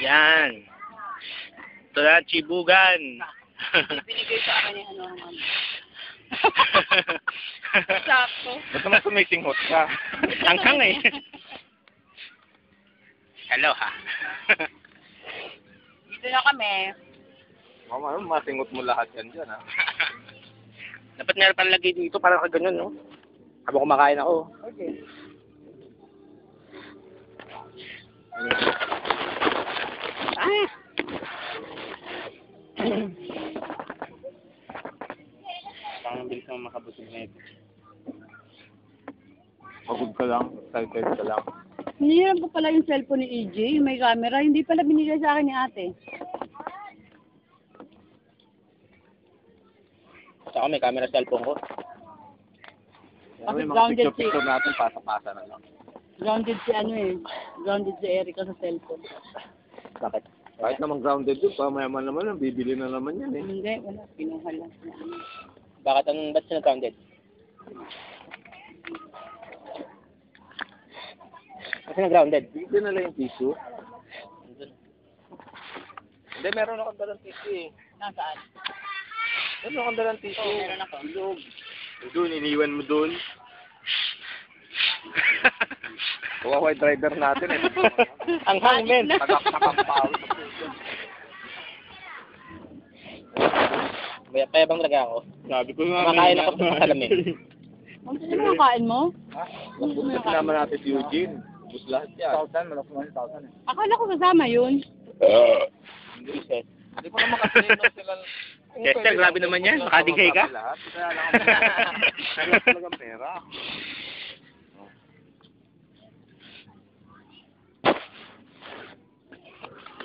Yan. Ito na, chibugan. Binigay sa akin yung ano. Sakto. Ba't naman sumisinghot ka? Anghang eh. Hello ha. Dito na kami. Mama, masingot mo lahat yan dyan, ha? Dapat meron pang lagay dito para ka ganun, no? Habang kumakain ako. Okay. Ay! Parang bilis naman makabusog na ito. Pagod ka lang, excited ka lang. Hinihiram ko pala yung cellphone ni EJ, yung may camera. Hindi pala binigay sa akin ni ate. Saka may camera cellphone ko. Kasi Yung mga grounded picture natin, pasa-pasa na lang. Grounded si ano eh. Grounded si Erica sa cellphone. Bakit? Kahit naman grounded yun, pamayaman naman, bibili na naman yan, eh. Hindi, wala. Pinuha lang. Bakit ba't siya grounded? Kasi na-grounded. Bibili na lang yung tissue. Hindi, meron akong dalang tissue, eh. Nasaan? Meron akong dalang tissue. Oo, meron ako. Ilog. Doon, iniwan mo doon. Kuha white rider natin, eh. Ang hangmen. Tagak-tagak-paw. Payabang talaga ako. Sabi ko nga. Kumakain ako sa salamin. Ano sino yung kain mo? Ha? Tapos naman natin si Eugene. Ubus lahat yan. 1,000, malaki mo 1,000 eh. Akala ko kasama yun. Hindi. Hindi ko naman kasi yun sila. Chester, grabe naman yan. Makadigay ka. Kaya lang ako talagang pera.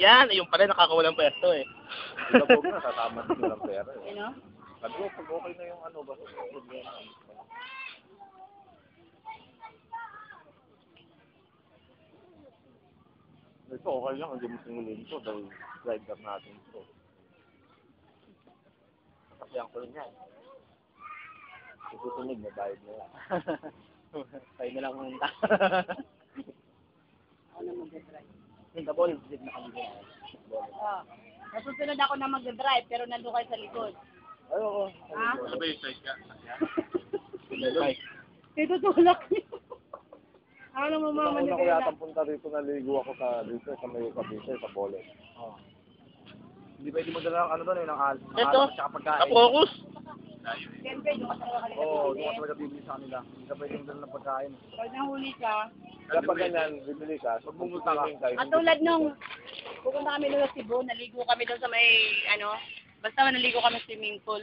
Yan, yung pala nakakawalang pwesto eh. Ilabog na, tatama din walang pera eh. Ano? Sabi ko, pag okay na yung ano, basta problema. Ito okay lang, hindi mo singulin ito dahil rider natin ito. Kasi ang kulo niya. Itutunig na bayad na yan. Tayo na lang pumunta. Ako na mag-drive. Yung ball, hindi na kami din. Ah. Nasusunod ako na mag-drive pero nandun kayo sa likod. Ay, oo. Ha? Ano ba yung size ka? Ito tulak niyo. Ano mo mama Una ko yata punta rito, naligo ako dito sa may Cavite, sa Bolet. Oh. Hindi pwede mo dala ng ano doon eh, ng alas. Ito, Tsaka pagkain. ka-focus. Siyempre, doon ka talaga kanila Oo, bibili. doon ka talaga bibili sa kanila. Hindi ka pwede mo dala ng pagkain. Pag nahuli ka, Kaya pag ganyan, bibili ka. Pag pumunta ka, katulad nung pupunta kami doon sa Cebu, naligo kami doon sa may, basta naligo kami sa swimming pool.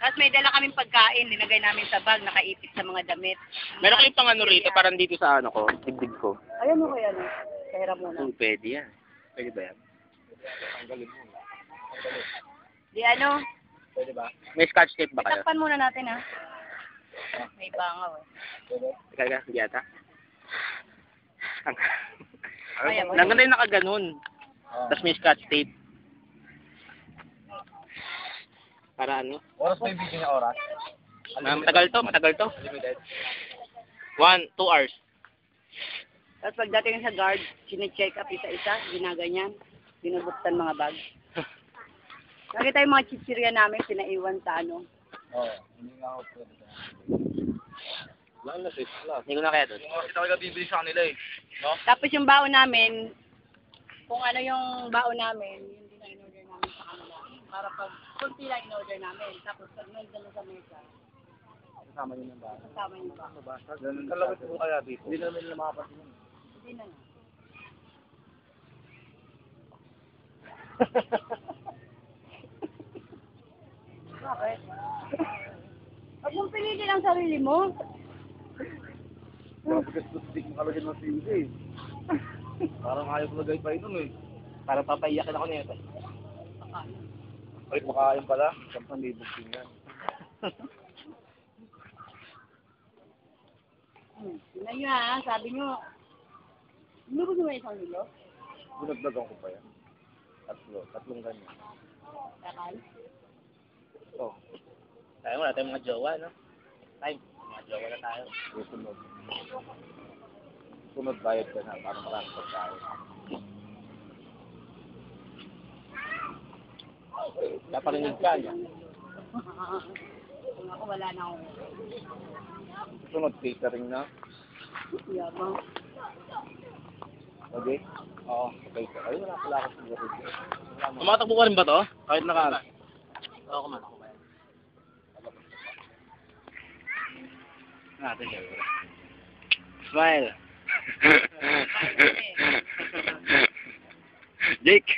Tapos may dala kaming pagkain, nilagay namin sa bag, nakaipit sa mga damit. Meron kayong pang ano rito, parang dito sa ano ko, digdig ko. Ayan mo kaya, Kahirap muna. Pwede yan. Pwede ba yan? tanggalin mo. Di Pwede ba? May scotch tape ba kayo? itakpan muna natin ha. May bangaw eh. Ikaw hindi yata. Ayan mo. Lang na nakaganon. Tapos may scotch tape. Para ano? Oras ba yung video niya oras? Matagal to. Limited. 2 hours. Tapos pagdating sa guard, sine-check up isa-isa, ginaganyan, binubuksan mga bag. Nakita yung mga chichirya namin, pinaiwan sa ano. Oo, hindi nga ako pwede. Wala na sis, wala. Hindi ko na kaya doon. Kasi talaga bibili sa kanila eh. No? Tapos yung baon namin, kung ano yung baon namin, yun din ang in-order namin sa kanila. Para pag kunti lang in-order namin. Tapos pag nandun na sa mesa, Kasama yun yung ba? kasama yung ba. Ano ba? Ganun kalawit po kaya dito. Hindi namin nila makapansin yun. Hindi na nga. Bakit? Huwag mong pilitin ang sarili mo. Parang pagkastustik mo kalagyan ng TV eh. Parang ayaw ko lagay pa inom eh. Parang papaiyakin ako nito. Ay, makain pala. 1,000 tingnan. Tingnan nyo ha, sabi nyo, hindi ko naman isang kilo. Binagdagan ko pa yan. Tatlong ganyan. Kakal. Ito, Tayo wala tayong mga jowa, no? Time. Mga jowa na tayo. susunod bayad ka na. Parang maraming pagkain. Naparinig ka niya. Kung ako wala na akong Sunod catering na. yabang. Okay? Oo. Okay. Ay, wala pala ako siguro. Tumatakbo ka rin ba to? Kahit naka... Oo, kumain ako. Natin siyempre. Smile. Jake.